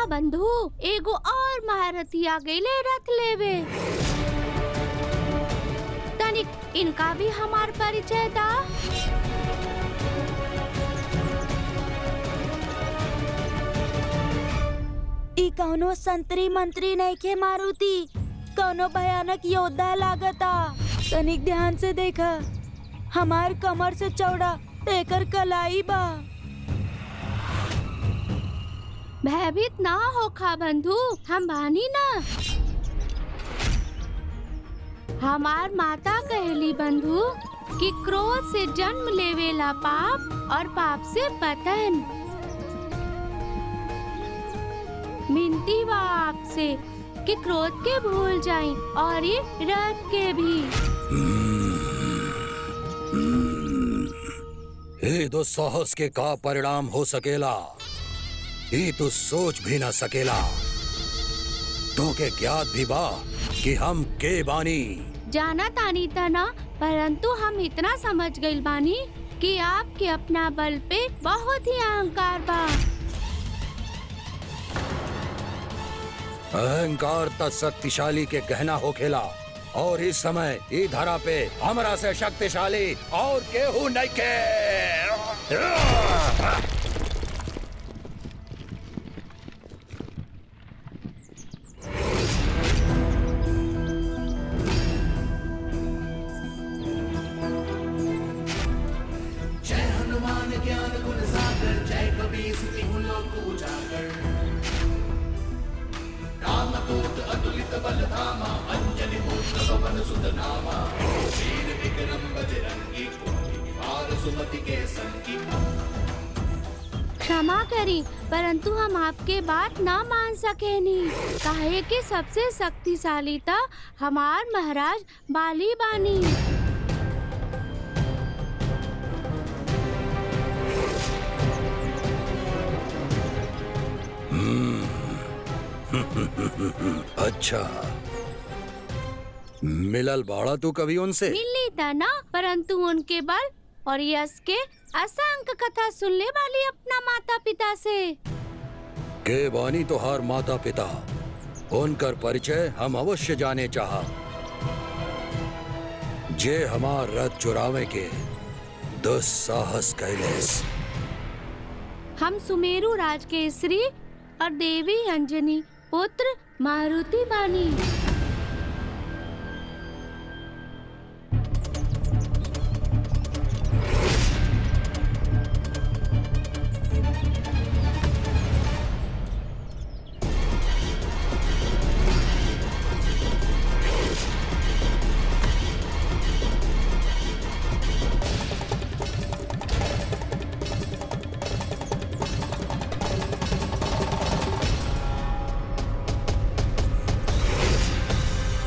सुना बंधु, एगो और महारथी आ गईले रथ लेवे। तनिक इनका भी हमार परिचय दा। ई कौनो संतरी मंत्री नहीं के मारुति, कौनो भयानक योद्धा लागता। तनिक ध्यान से देखा, हमार कमर से चौड़ा एकर कलाई बा। भयभीत ना हो खा बंधु, हम बानी ना। हमार माता कहली बंधु कि क्रोध से जन्म लेवेला पाप और पाप से पतन। मिनती बा आपसे कि क्रोध के भूल जाएं और ये रथ के भी। ये दुस्साहस के का परिणाम हो सकेला, ये तो सोच भी ना सकेला। तो के ज्ञात भी बा कि हम के बानी। जाना तानी तना, परंतु हम इतना समझ गइल बानी कि आपके अपना बल पे बहुत ही अहंकार बा। अहंकार तक शक्तिशाली के कहना होखेला, और इस समय ई धरा पे हमरा से शक्तिशाली और केहू नहीं के। जय हनुमान ज्ञान गुण सागर, जय कबीर सिद्धि लोक उजागर। रामदूत अतुलित बल धामा, अंजनी पुत्र पवन सुत नामा। वीर विक्रम बजरंगी, कुमति निवार सुमति के संगी। क्षमा करी, परंतु हम आपके बात ना मान सके नहीं। काहे कि सबसे शक्तिशाली था हमार महाराज बाली बानी। अच्छा, मिलल बाड़ा तू कभी उनसे? मिली था ना, परंतु उनके बल और यश के असंख्य कथा सुनने वाली अपना माता पिता से। के बानी तोहार माता पिता, उनकर परिचय हम अवश्य जाने चाहा। जे हमार रथ चुरावे के दुस्साहस कैलेस। हम सुमेरु राज के श्री और देवी अंजनी पुत्र मारुति बानी।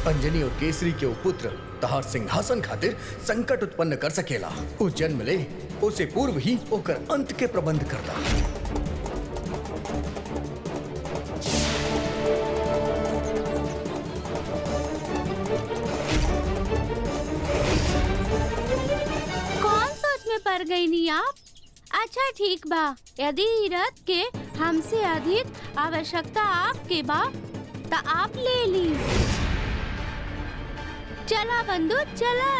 अंजनी और केसरी के पुत्र तहार सिंहासन खातिर संकट उत्पन्न कर सकेला। उ जन्म ले उसे पूर्व ही ओकर अंत के प्रबंध करता। कौन सोच में पड़ गई नी आप? अच्छा ठीक बा, यदि रथ के हमसे अधिक आवश्यकता आपके बा तो आप ले ली। चला बंधु चला।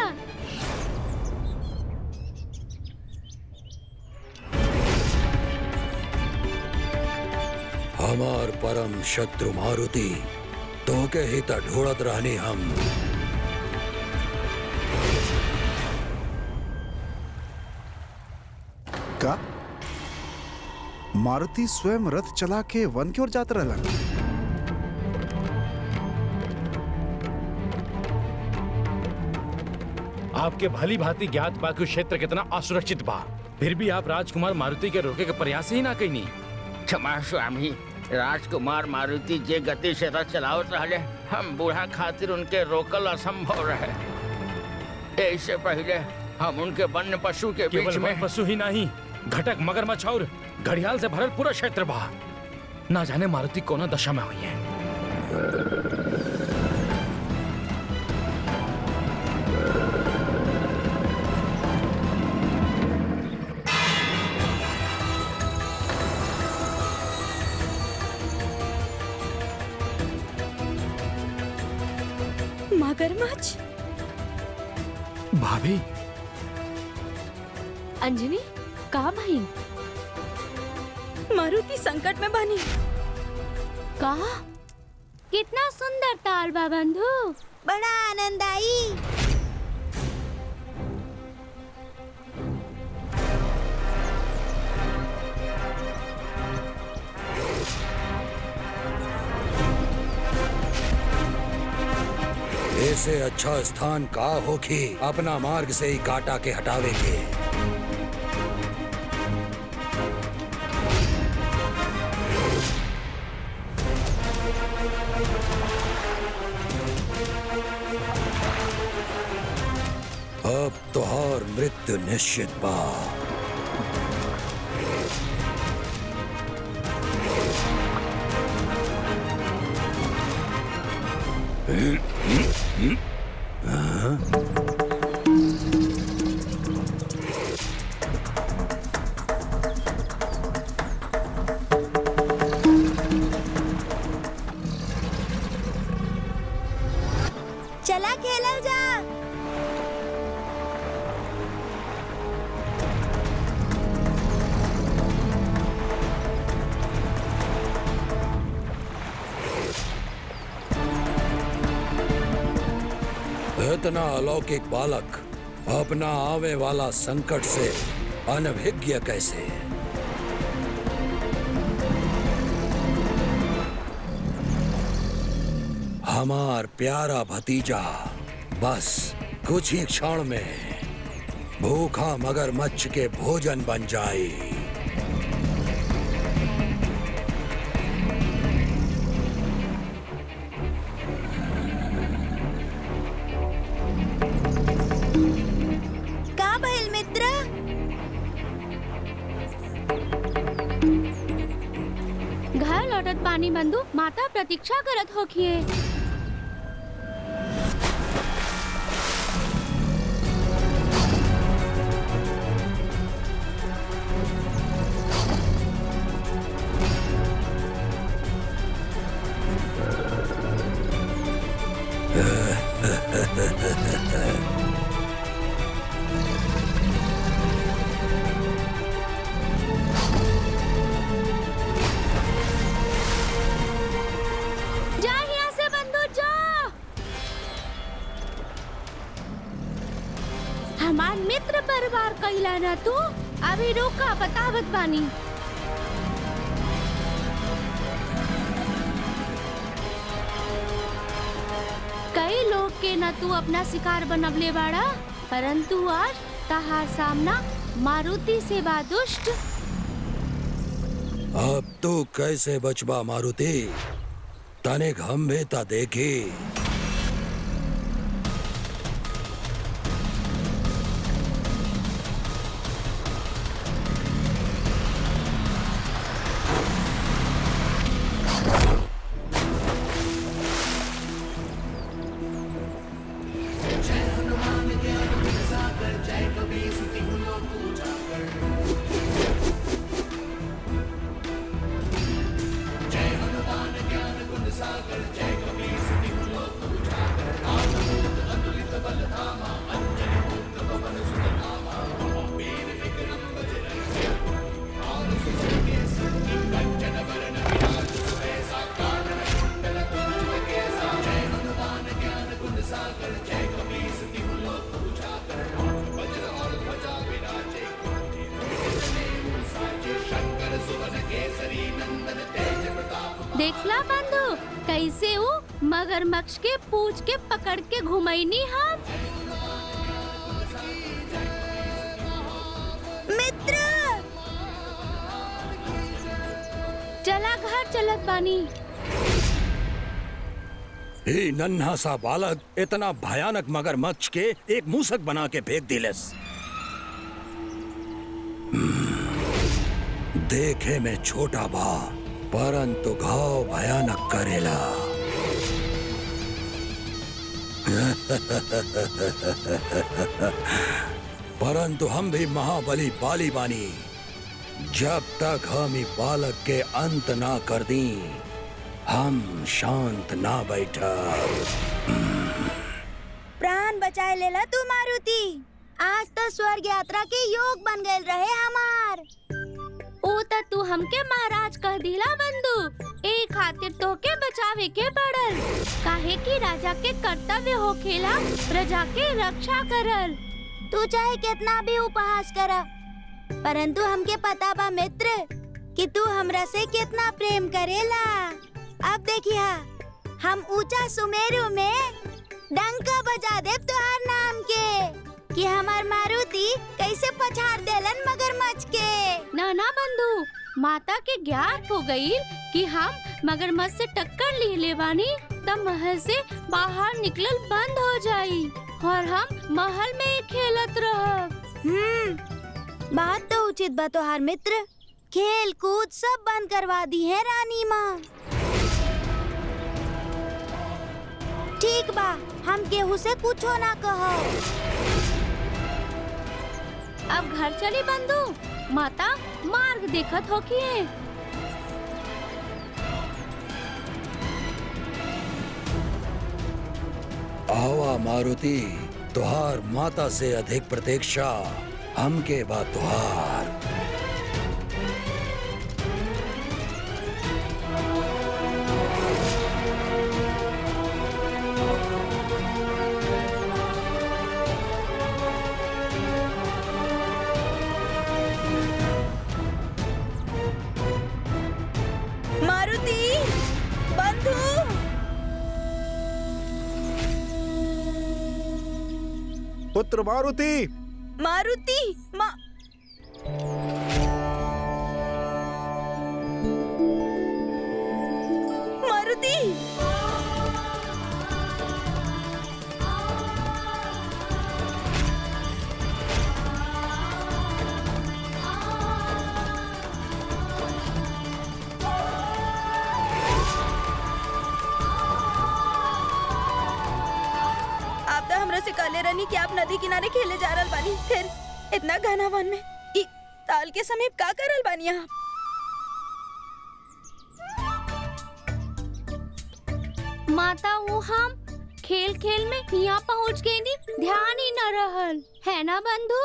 हमार परम शत्रु मारुति, तो के ही त ढूंढत रहनी हम। का मारुति स्वयं रथ चला के वन की ओर जात रहलन? आपके भली भांति ज्ञात बा कि क्षेत्र कितना असुरक्षित बा, फिर भी आप राजकुमार मारुति के रोके के प्रयास ही ना कईनी। क्षमा स्वामी, राजकुमार मारुति जे गति से रथ चलावत रहले, हम बूढ़ा खातिर उनके रोकल असंभव रहे। इससे पहले हम उनके वन्य पशु के बीच में पशु ही नहीं, घटक मगरमच्छ और घड़ियाल से भरल पूरा क्षेत्र बा। ना जाने मारुति कोना दशा में हुई है। मगरमच्छ? भाभी, अंजलि का भाई मारुति संकट में बनी। का कितना सुंदर ताल बा बंधु। बड़ा आनंद आई। ऐसे अच्छा स्थान का होखी अपना मार्ग से ही काटा के हटावे के। अब तोहार मृत्यु निश्चित बा। चला खेला जा। इतना अलौकिक बालक अपना आवे वाला संकट से अनभिज्ञ कैसे? हमार प्यारा भतीजा बस कुछ ही क्षण में भूखा मगरमच्छ के भोजन बन जाए। का भइल मित्र? घर लौटत पानी बंधु माता प्रतीक्षा करत होखिए। जा यहाँ से बंधु जा। हमार मित्र परिवार कइला ना तू अभी रुका बतावत बानी। कई लोग के न तू अपना शिकार बनवले बाड़ा, परंतु आज तहार सामना मारुति से बा दुष्ट। अब तू कैसे बचबा मारुति? तनिक हम भी ता देखी। देखला बंधु कैसे वो मगरमच्छ के पूंछ के पकड़ के घुमैनी हम। मित्र चला घर चलत बानी। ही नन्हा सा बालक इतना भयानक मगरमच्छ के एक मूसक बना के फेंक दिलस। देखे में छोटा बा परंतु घाव भयानक करेला। परंतु हम भी महाबली बाली बानी। जब तक हम ही बालक के अंत ना कर दी हम शांत ना बैठा। बचाए लेला तू मारुति। आज तो स्वर्ग यात्रा के योग बन गए रहे हमार। ओ त तू हमके महाराज कह दिला बंधु। ए खातिर तोके बचावे के पड़ल, काहे कि राजा के कर्तव्य होखेला प्रजा के रक्षा करल। तू चाहे कितना भी उपहास करा, परंतु हमके पता बा मित्र कि तू हमरा से कितना प्रेम करेला। अब देखिया, हम ऊंचा सुमेरु में डंका बजा देव तुहार नाम के कि हमार मारुति कैसे पछाड़ देलन मगरमच्छ के। ना ना बंधु, माता के ज्ञात हो गई कि हम मगरमच्छ से टक्कर ले बानी, तब महल से बाहर निकलल बंद हो जाई और हम महल में ही खेलत रहब। बात तो उचित बा तुहार मित्र। खेल कूद सब बंद करवा दी है रानी माँ। ठीक बा, हम केहू से कुछो ना कहो। अब घर चली बंधु, माता मार्ग देखत होखिए। आवा मारुति, तुहार माता से अधिक प्रतीक्षा हमके बा तुहार। मारुति, बंधु, पुत्र मारुति। मारुति, मारुति। आप तो हमरा से कहले रहनी कि आप नदी किनारे खेले जा रहल बानी, फिर इतना घना वन में ई ताल के समीप का करल बानी आप? माता वो हम खेल खेल में यहाँ पहुँच गए नी, ध्यान ही न रहल है ना बंधु।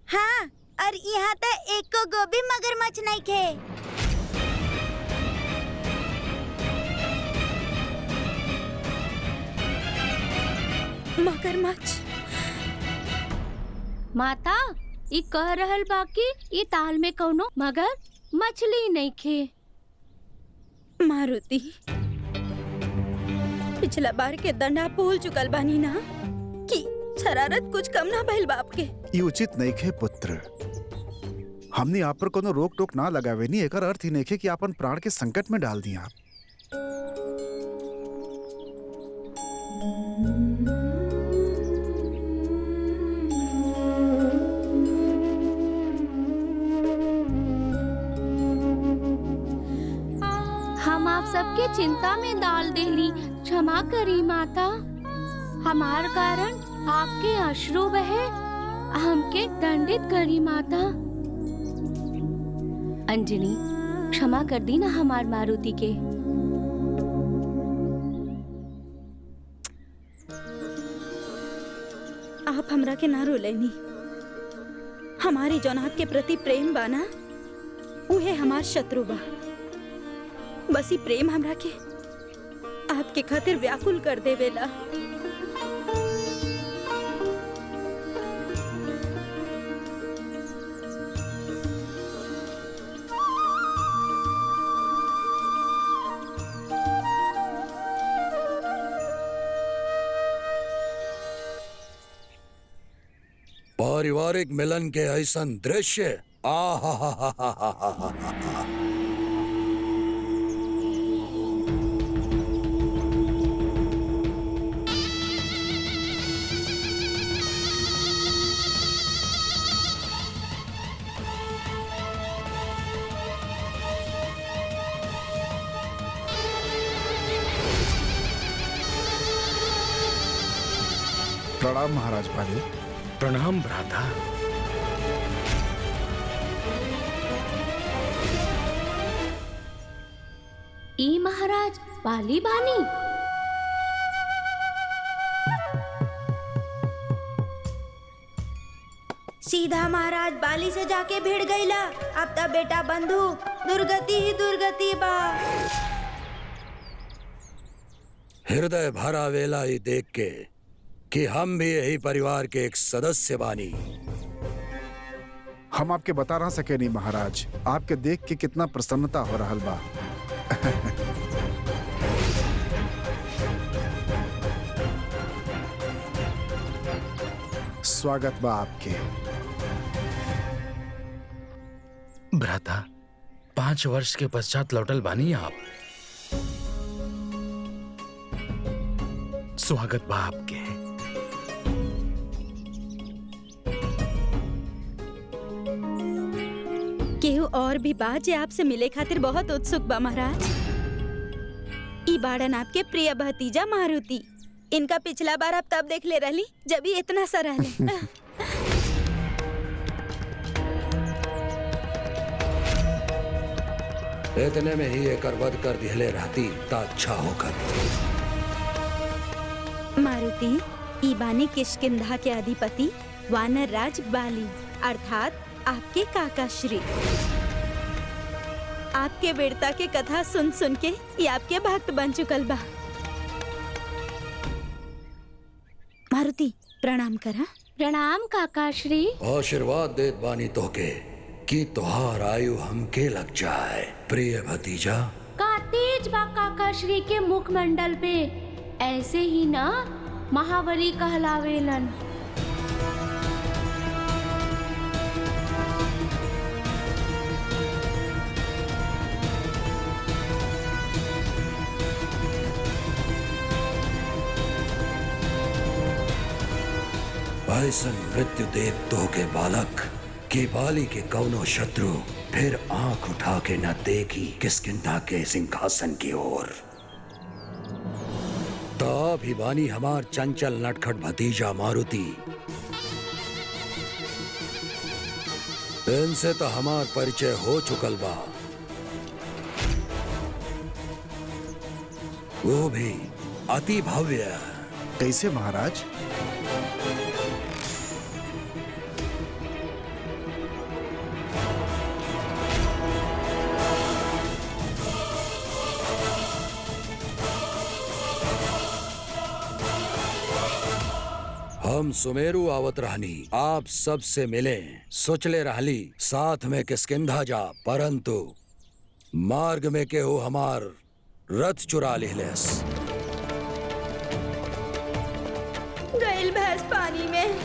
हाँ, और यहाँ तो एक को गोभी मगरमच्छ नहीं खे। मगरमच्छ। माता ई कह रहल बाकी ई ताल में कौनो मगर मछली नहीं खे। मारुति, पिछला बार के दंड आप भूल चुकल बानी ना कि शरारत कुछ कम ना भइल बाप के। ये उचित नहीं खे पुत्र। हमने आप पर कोनो रोक टोक ना लगावे नी, एकर अर्थ ही नहीं खे कि आपन प्राण के संकट में डाल दिया आप। हम आप सबके चिंता में डाल देली, क्षमा करी माता। हमार कारण आपके अश्रु बहे, हमके दंडित करी माता। अंजनी, क्षमा कर दी ना हमार मारुति के। आप हमरा के ना रोलेनी। हमारी जौन आपके प्रति प्रेम बाना, उहे हमार शत्रु बा। बस ही प्रेम हमरा के आपके खातिर व्याकुल कर देवेला। पारिवारिक मिलन के ऐसन दृश्य आहा। प्रणाम महाराज पाली। प्रणाम भ्राता। ई महाराज पाली बानी। सीधा महाराज बाली से जाके भिड़ गईला। अब तब बेटा बंधु दुर्गति ही दुर्गति बा। हृदय भरा वेला ही देख के कि हम भी यही परिवार के एक सदस्य बानी। हम आपके बता ना सके नहीं महाराज, आपके देख के कितना प्रसन्नता हो रहा बा। स्वागत बा आपके। भ्राता, 5 वर्ष के पश्चात लौटल बानी आप। स्वागत बा आपके। केहू और भी बा जे आपसे मिले खातिर बहुत उत्सुक बा महाराज। ई बाड़न आपके प्रिय भतीजा मारुति। इनका पिछला बार आप तब देख ले रहली जब ये इतना सा रहले। इतने में ही एक वध कर दिहले रहती ता अच्छा होकर। मारुति, ई बानी किष्किंधा के अधिपति वानर राज बाली, अर्थात आपके काका श्री। आपके वीरता के कथा सुन सुन के ये आपके भक्त बन चुकल बा। मारुति, प्रणाम करा। प्रणाम काका श्री। आशीर्वाद देत बानी तोके कि तोहार आयु हमके लग जाए प्रिय भतीजा। का तेज बा काका श्री के मुखमंडल पे, ऐसे ही ना महाबली कहलावेलन। ऐसन मृत्यु देख तो के बालक कि बाली के कौनो शत्रु फिर आंख उठा के न देखी किष्किंधा के सिंहासन की ओर। तो भी बानी हमार चंचल नटखट भतीजा मारुति। इनसे तो हमार परिचय हो चुकल बा, वो भी अति भव्य। कैसे महाराज? हम सुमेरु आवत रहनी, आप सब से मिले, सोचले रहली साथ में किष्किंधा जा, परंतु मार्ग में केहू हमार रथ चुरा लिहलेस। गइल भैंस पानी में।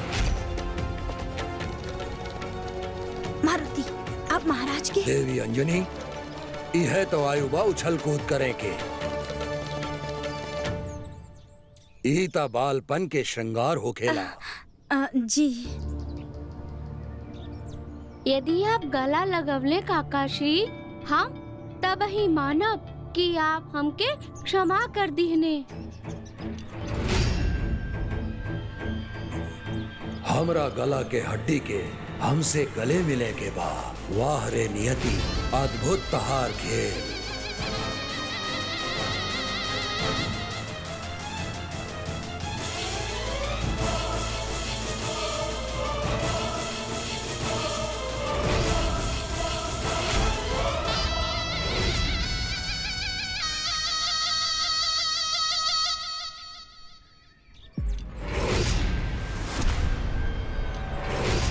मारुति, आप महाराज के। देवी अंजनी, यह तो आयुबा उछल कूद करें के। ईता बालपन के श्रृंगार हो खेला। जी। यदि आप गला लगवले काका श्री, हम तब ही मानब कि आप हमके क्षमा कर दीहने। हमरा गला के हड्डी के हमसे गले मिले के बाद वाह रे नियति, अद्भुत तहार खेल।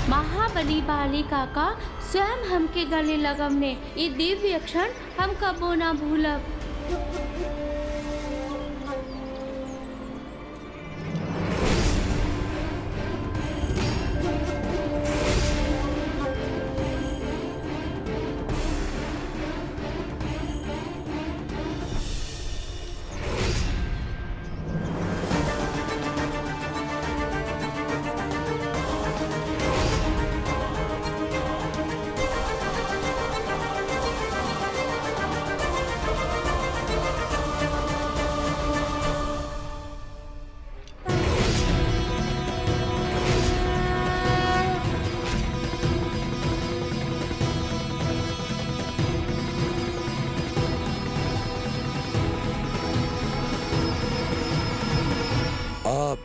महाबली बाली काका स्वयं हमके गले लगवने, ये दिव्य क्षण हम कबो ना भूलब।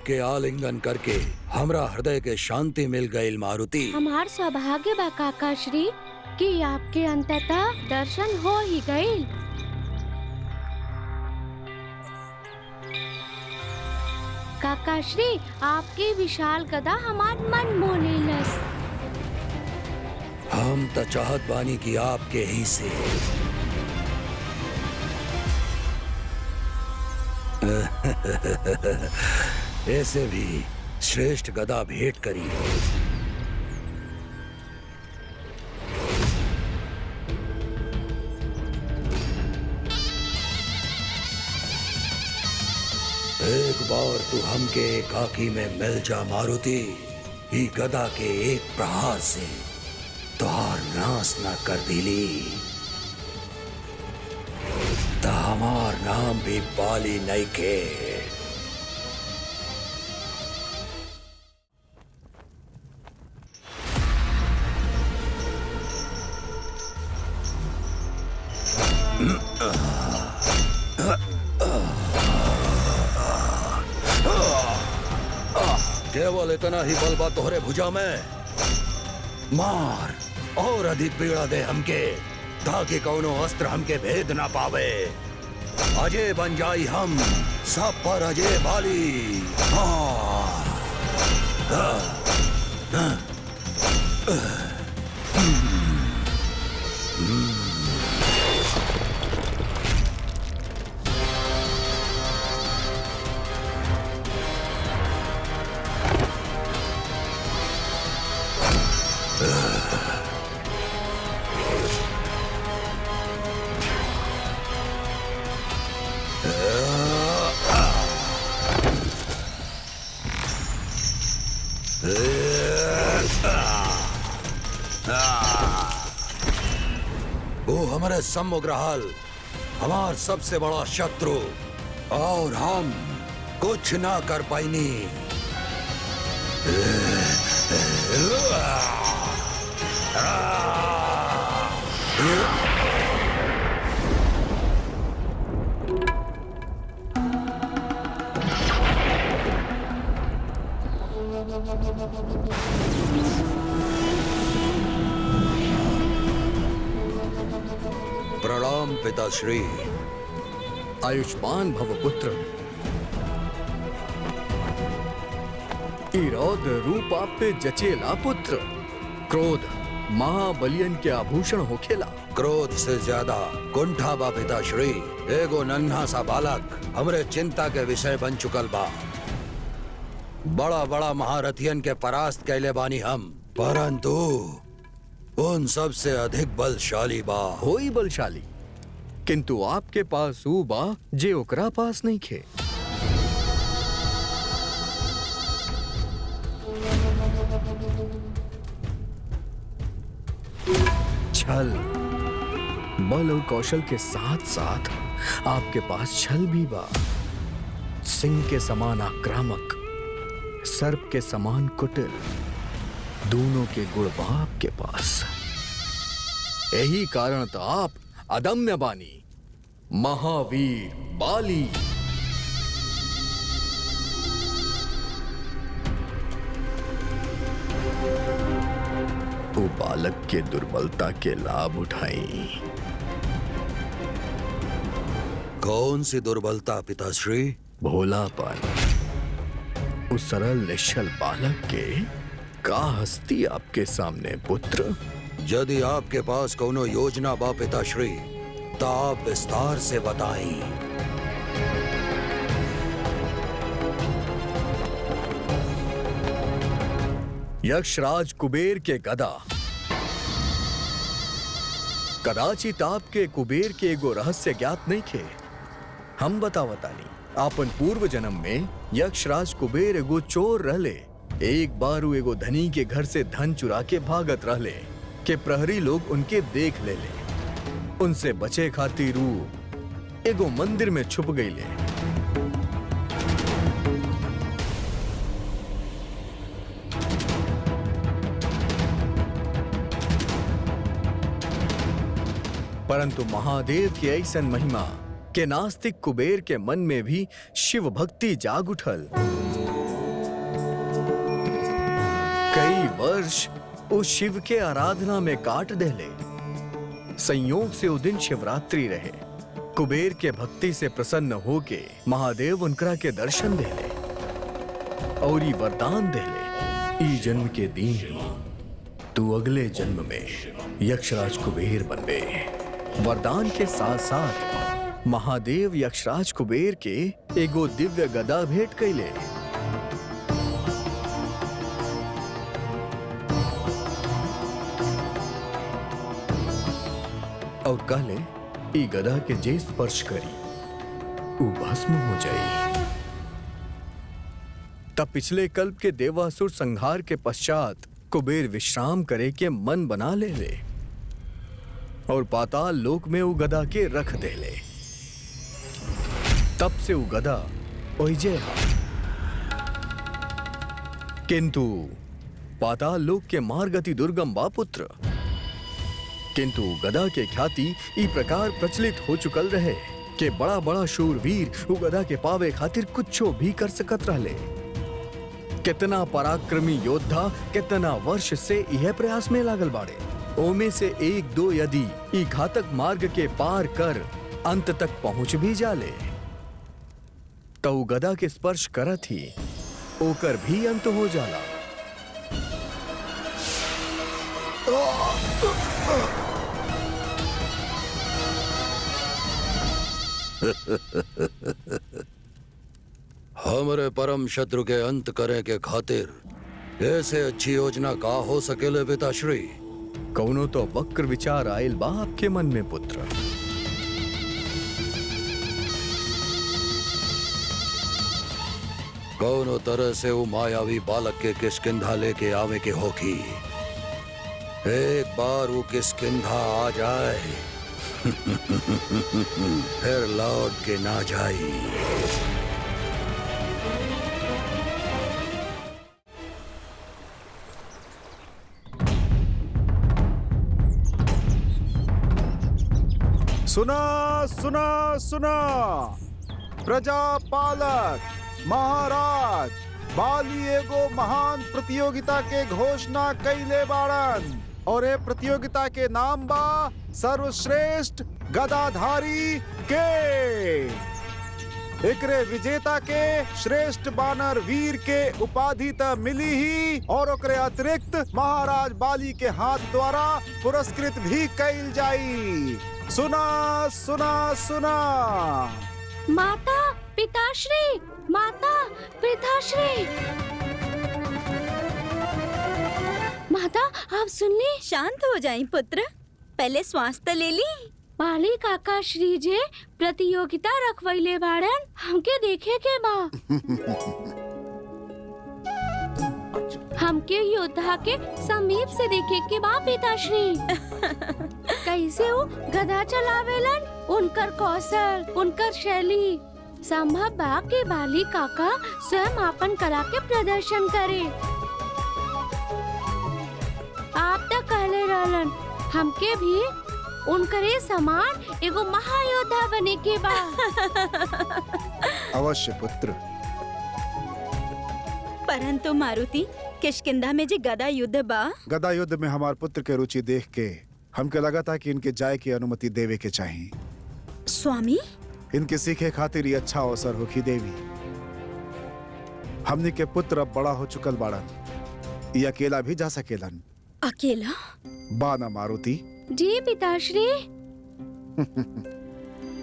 आपके आलिंगन करके हमरा हृदय के शांति मिल गई मारुति। हमार सौभाग्य बा काका श्री कि आपके अंततः दर्शन हो ही गईल। काका श्री आपके विशाल गदा हमार मन मोह लेलस। हम तो चाहत बानी कि आपके ही से ऐसे भी श्रेष्ठ गदा भेंट करी। एक बार तू हमके एकाकी में मिल जा मारुति, ही गदा के एक प्रहार से तोहार नाश न कर दिली तो हमार नाम भी बाली नहीं के। केवल इतना ही बल बा तोहरे भुजा में, मार और अधिक पीड़ा दे हमके ताकि कौनो अस्त्र हमके भेद ना पावे। अजय बन जाई हम सब पर अजय बाली। वो हमारे सम्मुख रहल, हमार सबसे बड़ा शत्रु, और हम कुछ ना कर पाईनी। प्रणाम पिताश्री। आयुष्मान भव पुत्र। रौद्र रूप आप पे जचेला पुत्र। क्रोध महाबलियन के आभूषण होखेला। क्रोध से ज्यादा कुंठा बा पिताश्री। एगो नन्हा सा बालक हमरे चिंता के विषय बन चुकल बा। बड़ा बड़ा महारथियन के परास्त कैले बानी हम, परंतु उन सब से अधिक बलशाली बा। होई बलशाली, किंतु आपके पास ऊ बा जे ओकरा पास नहीं खे। छल, बल और कौशल के साथ साथ आपके पास छल भी बा। सिंह के समान आक्रामक, सर्प के समान कुटिल, दोनों के गुण बा आपके पास। यही कारण तो आप अदम्य बानी, महावीर बाली। वो बालक के दुर्बलता के लाभ उठाई। कौन सी दुर्बलता पिताश्री? भोलापन। उस सरल निश्चल बालक के का हस्ती आपके सामने पुत्र। यदि आपके पास कोनो योजना बा पिताश्री तो आप विस्तार से बताएं। यक्षराज कुबेर के गदा। कदाचित आपके कुबेर के एगो रहस्य ज्ञात नहीं थे। हम बतावतानी, आपन पूर्व जन्म में यक्षराज कुबेर एगो चोर रहले। एक बार वो एगो धनी के घर से धन चुरा के भागत रहले के प्रहरी लोग उनके देख ले। उनसे बचे खातिर वो एगो मंदिर में छुप गईले। परंतु महादेव की ऐसन महिमा के नास्तिक कुबेर के मन में भी शिव भक्ति जाग उठल। वर्ष उस शिव के आराधना में काट देले। संयोग से उस दिन शिवरात्रि रहे। कुबेर के भक्ति से प्रसन्न होके महादेव उनकरा के दर्शन देले और ई वरदान देले, ई जन्म के दिन ही तू अगले जन्म में यक्षराज कुबेर बनबे। वरदान के साथ साथ महादेव यक्षराज कुबेर के एगो दिव्य गदा भेंट कैले। और कहले ई गदा के जे स्पर्श करी वो भस्म हो जाई। तब पिछले कल्प के देवासुर संहार के पश्चात कुबेर विश्राम करे के मन बना ले और पाताल लोक में वो गदा के रख दे ले। तब से वो गदा ओइजे हा। किंतु पाताल लोक के मार्ग अति दुर्गम बा पुत्र। किंतु गदा के ख्याति ई प्रकार प्रचलित हो चुकल रहे कि बड़ा बड़ा शूरवीर वो गदा के पावे खातिर कुछो भी कर सकत रहले। कितना पराक्रमी योद्धा कितना वर्ष से यह प्रयास में लागल बाड़े। ओमे से एक दो यदि ई घातक मार्ग के पार कर अंत तक पहुंच भी जाले तो गदा के स्पर्श करत ही ओकर भी अंत हो जाला। हमरे परम शत्रु के अंत करे के खातिर ऐसे अच्छी योजना का हो सकेले पिताश्री? कौनो तो वक्र विचार आयल बा आपके मन में पुत्र। कौनो तरह से वो मायावी बालक के किष्किंधा लेके आवे के होगी। एक बार वो किष्किंधा आ जाए फिर लौट के ना जाई। सुना सुना सुना, प्रजापालक महाराज बाली एगो महान प्रतियोगिता के घोषणा कैले बाड़न और ये प्रतियोगिता के नाम बा सर्वश्रेष्ठ गदाधारी के। एकरे विजेता के श्रेष्ठ बानर वीर के उपाधि त मिली ही और ओकरे अतिरिक्त महाराज बाली के हाथ द्वारा पुरस्कृत भी कैल जाई। सुना सुना सुना। माता पिताश्री, माता पिताश्री। माता आप सुन ली? शांत हो जाएं पुत्र, पहले श्वास तो ले ली। बाली काका श्री जे प्रतियोगिता रखवैले बाड़न, हमके देखे के बा। हमके योद्धा के समीप से देखे के बा पिताश्री। कैसे वो गदा चलावेलन, उनकर कौशल, उनकर शैली। संभव बा के बाली काका स्वयं आपन कला के प्रदर्शन करे। आप तक कहले रहलन हमके भी उनकरे समान एगो महायोद्धा बने के बा। अवश्य पुत्र। परंतु मारुति, किष्किंधा में जे गदा युद्ध बा, गदा युद्ध में हमार पुत्र के रुचि देख के हमके लगा था कि इनके जाए की अनुमति देवे के चाहिए। स्वामी इनके सीखे खातिर ये अच्छा अवसर होखी देवी। हमने के पुत्र अब बड़ा हो चुकल बाड़न, ये अकेला भी जा सकेलन। अकेला? बाना मारुति। जी पिताश्री।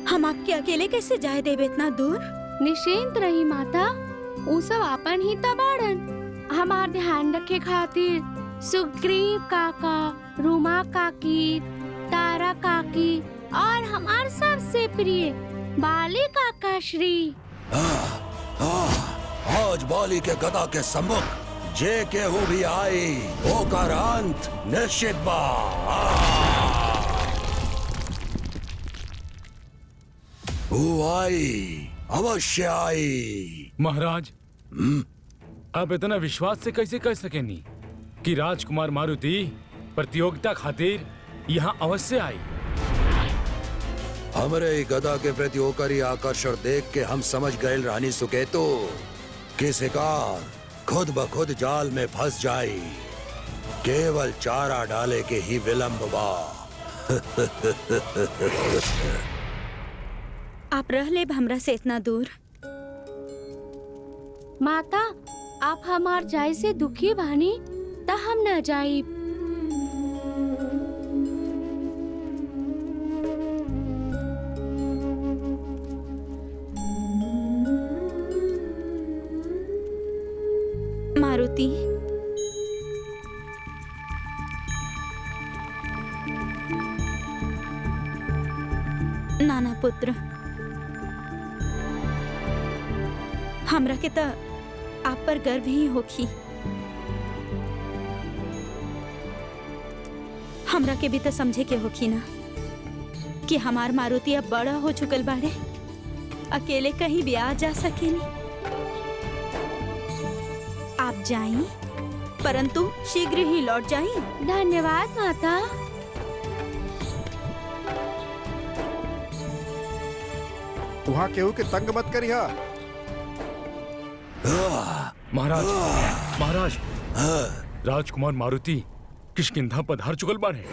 हम आपके अकेले कैसे जाए देवे इतना दूर? निश्चिंत रही माता, उ सब आपन ही तबाड़न। हमार ध्यान रखे खातिर सुग्रीव काका, रूमा काकी, तारा काकी और हमार सबसे प्रिय बाली काका श्री। आज बाली के गदा के सम्मुख जे केहू भी आई ओकर अंत निश्चित बा। वो आई, अवश्य आई। महाराज, आप इतना विश्वास से कैसे कह सकेनी कि राजकुमार मारुति प्रतियोगिता खातिर यहाँ अवश्य आई? हमरे गदा के प्रति होकर ही आकर्षण देख के हम समझ गए रानी सुकेतु कि शिकार खुद ब खुद जाल में फंस जाई। केवल चारा डाले के ही विलंब बा। आप रह ले हमरा से इतना दूर। माता, आप हमार जाय से दुखी बानी त हम न जाई। मारुति, नाना पुत्र, हमरा के त आप पर गर्व ही होखी। हमरा के भी तो समझे के होखी ना कि हमार मारुति अब बड़ा हो चुकल बाड़े, अकेले कहीं भी आ जा सकेनी। आप जाई, परंतु शीघ्र ही लौट जाई। धन्यवाद माता। वहाँ केहू के तंग मत करिहा। महाराज, महाराज, राजकुमार मारुति किष्किंधा पधार चुकल बाड़े।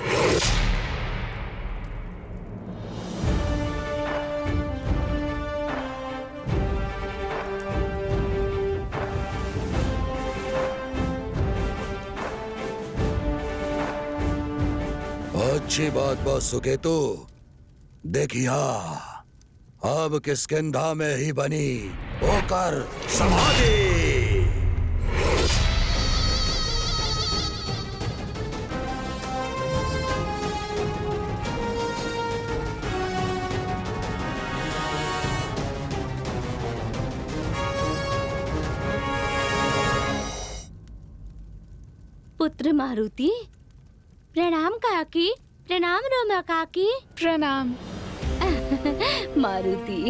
अच्छी बात बा सुकेतु। देखिया, अब किष्किंधा में ही बनी होकर समाधि। पुत्र मारुति, प्रणाम काकी। प्रणाम रोमा काकी। प्रणाम। मारुति,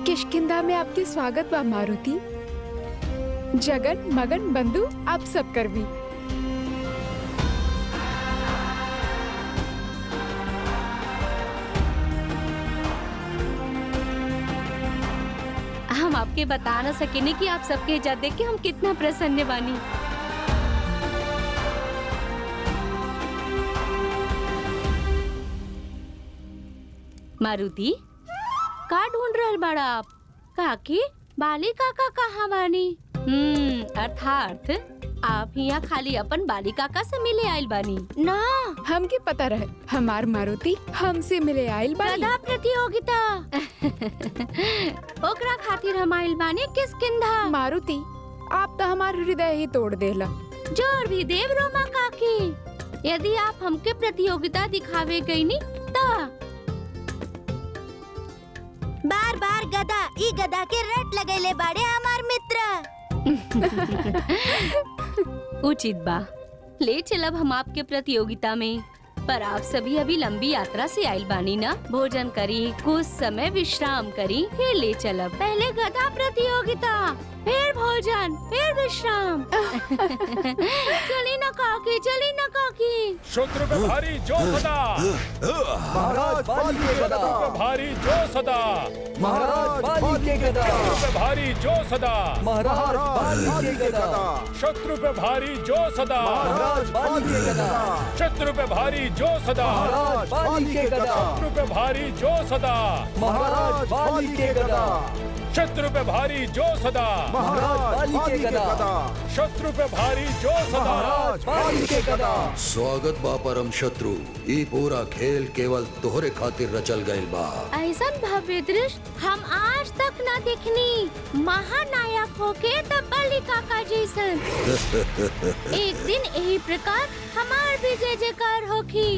किष्किंधा में आपके स्वागत बा मारुति। जगन मगन बंधु आप सब कर भी। हम आपके बता न सकेनी कि आप सबके इज्जत देख के हम कितना प्रसन्न बानी। मारुति, का ढूंढ रहल बाड़ा आप? काकी, बाली काका कहाँ बानी? अर्थात आप यहाँ खाली अपन बाली काका से मिले आइल बानी ना? हमके पता रहे हमार मारुति हमसे मिले आइल बानी। गधा प्रतियोगिता ओकरा खातिर हम आइल बानी किष्किंधा। मारुति, आप तो हमार हृदय ही तोड़ देला। जोर भी देव रोमा काकी, यदि आप हमके प्रतियोगिता दिखावे गई नी ता बार बार गधा ई गधा के रट लगेले बाड़े हमार मित्र। उचित बा, ले चलब हम आपके प्रतियोगिता में। पर आप सभी अभी लंबी यात्रा से आइल बानी ना? भोजन करी, कुछ समय विश्राम करी, फिर ले चलब। पहले गधा प्रतियोगिता, फिर भोजन, फिर विश्राम। चली ना काकी, चली ना काकी। शत्रु पे भारी जो सदा, महाराज बाली के गदा। शत्रु पे भारी जो सदा, महाराज बाली के गदा। शत्रु पे भारी जो सदा, महाराज बाली के गदा। शत्रु पे भारी जो सदा, महाराज बाली के गदा। शत्रु पे भारी जो सदा, महाराज बाली के गदा। शत्रु पे भारी जो सदा, महाराज बाली के गदा। शत्रु पे भारी जो सदा, महाराज बाली के गदा। शत्रु पे भारी जो सदा। महाराज बाली के गदा। स्वागत बा परम शत्रु। ई पूरा खेल केवल तोहरे खातिर रचल गइल बा। ऐसा भव्य दृश्य हम आज तक न देखनी। महानायक होके तब बाली काका जैसन। एक दिन यही प्रकार हमार भी जय जयकार होखी।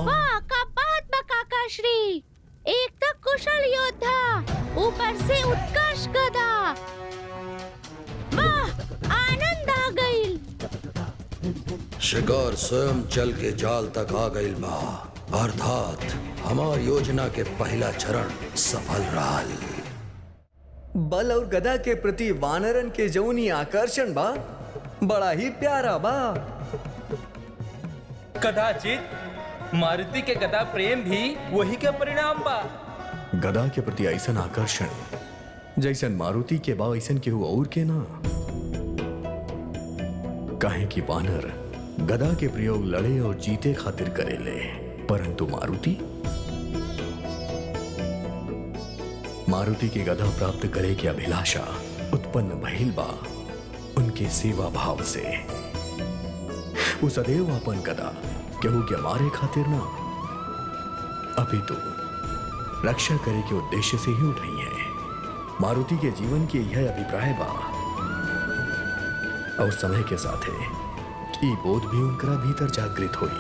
वाह का बात बा काका श्री, एक तो कुशल योद्धा, ऊपर से उत्कर्ष गदा। वाह, आनंद आ गईल। शिकार स्वयं चल के जाल तक आ गईल बा, अर्थात हमार योजना के पहला चरण सफल रहल। बल और गदा के प्रति वानरन के जौनी आकर्षण बा बड़ा ही प्यारा बा। कदाचित मारुति के गदा प्रेम भी वही के परिणाम बा। गदा के प्रति ऐसन आकर्षण जैसन मारुति के बा ऐसन केहू और के ना। काहे कि वानर गदा के प्रयोग लड़े और जीते खातिर करेले, परंतु मारुति की गदा प्राप्त करे के अभिलाषा उत्पन्न भइल बा उनके सेवा भाव से। वो सदैव अपन गदा केहू के मारे खातिर ना, अपितु रक्षा करे के उद्देश्य से ही उठाई है। मारुति के जीवन के यह अभिप्राय बा और समय के साथ ये बोध भी उनका भीतर जागृत हुई।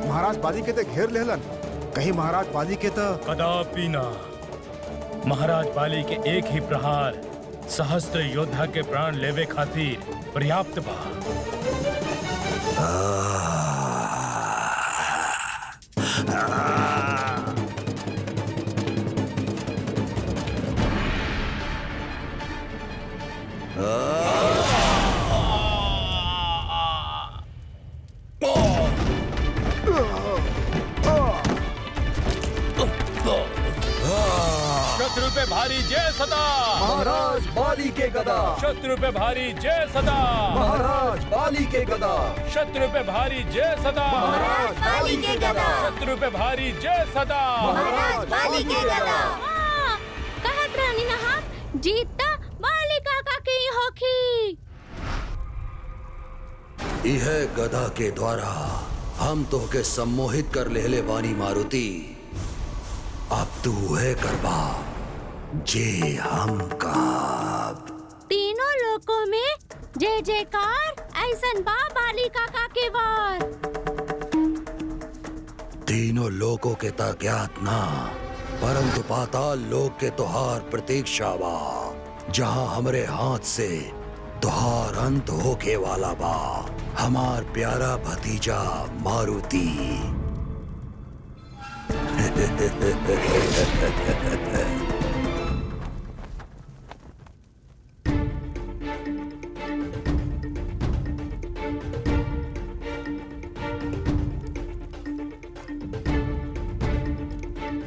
महाराज बाली के ते घेर लेलन, कहीं महाराज बाली के तो कदापि ना। महाराज बाली के एक ही प्रहार सहस्त्र योद्धा के प्राण लेवे खातिर पर्याप्त बा। शत्रु पे भारी जय सदा, महाराज बाली के गदा। शत्रु पे भारी जय सदा, महाराज बाली के गदा। शत्रु पे भारी जय सदा, महाराज बाली के गदा। शत्रु पे भारी जय सदा, महाराज बाली के गदा। कहत रानी नहा जीता बाली काका की होखी। यह गदा के द्वारा हम तो के सम्मोहित कर लेले बानी मारुति। अब तू है करबा जे हम का। तीनों लोकों में जय जयकार ऐसन बा बाली काका के वार। तीनों लोकों के ता ज्ञात ना, परंतु पाताल लोक के तुहार प्रतीक्षा बा, जहां हमरे हाथ से तुहार अंत होके वाला बा। हमार प्यारा भतीजा मारुति।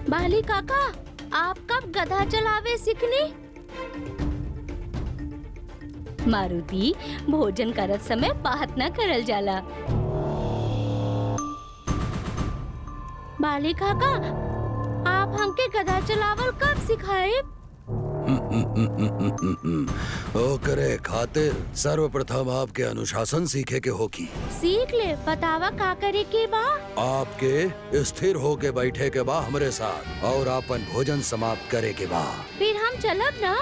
बाली काका, आप कब गधा चलावे सीखने? मारुति, भोजन करत समय बात न करल जाला। बाली काका, आप हमके गधा चलावल कब सिखाए? ओकरे खातिर सर्वप्रथम आपके अनुशासन सीखे के होगी। सीख ले, बतावा का करे के बा? आपके स्थिर होके बैठे के बा हमरे साथ और आपन भोजन समाप्त करे के बा। फिर हम चलब ना?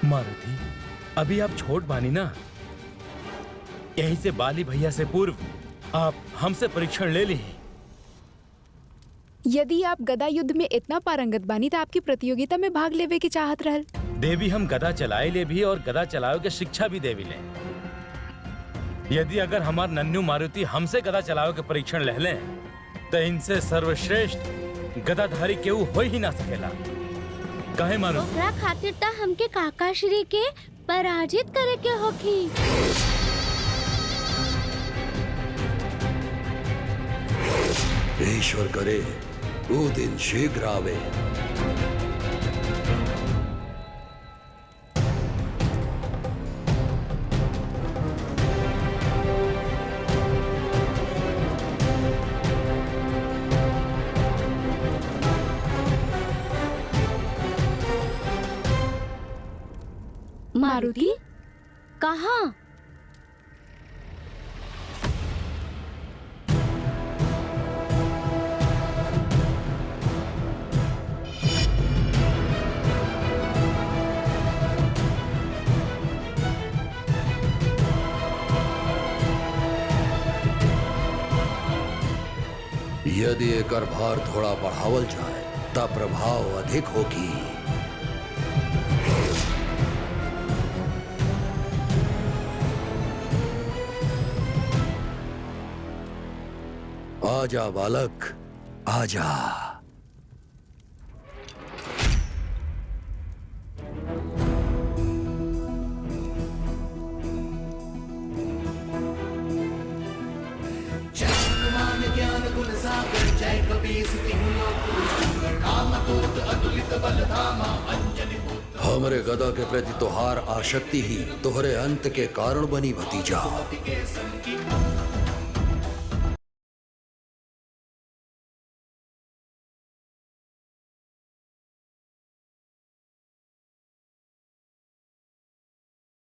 मारुति, अभी आप छोट बानी ना, यहीं से बाली भैया से पूर्व आप हमसे परीक्षण ले ली। यदि आप गदा युद्ध में इतना पारंगत बानी तो आपकी प्रतियोगिता में भाग लेवे की चाहत रहल। देवी हम गदा चलाए ले भी और गदा चलाओ के शिक्षा भी देवी ले। यदि अगर हमार नन्नू मारुति हमसे गदा चलाओ के परीक्षण ले लें तो इनसे सर्वश्रेष्ठ गदाधारी केहू हो ही ना सकेला। काहे मारुति? ओकरा खातिर त हमके काका श्री के पराजित करे के होखी। ईश्वर करे वो दिन शीघ्र आवे। मारुति कहाँ? यदि एकर भार थोड़ा बढ़ावल जाए तब प्रभाव अधिक होगी। आजा बालक, आजा। ज्ञान ज्ञान गुण सागर जय कपीस तिहु लोक उजागर कामकोट अतुलित बल धामा अंजनी पुत्र हमरे गदा के प्रति तोहार आसक्ति ही तोहरे अंत के कारण बनी भतीजा। के संगी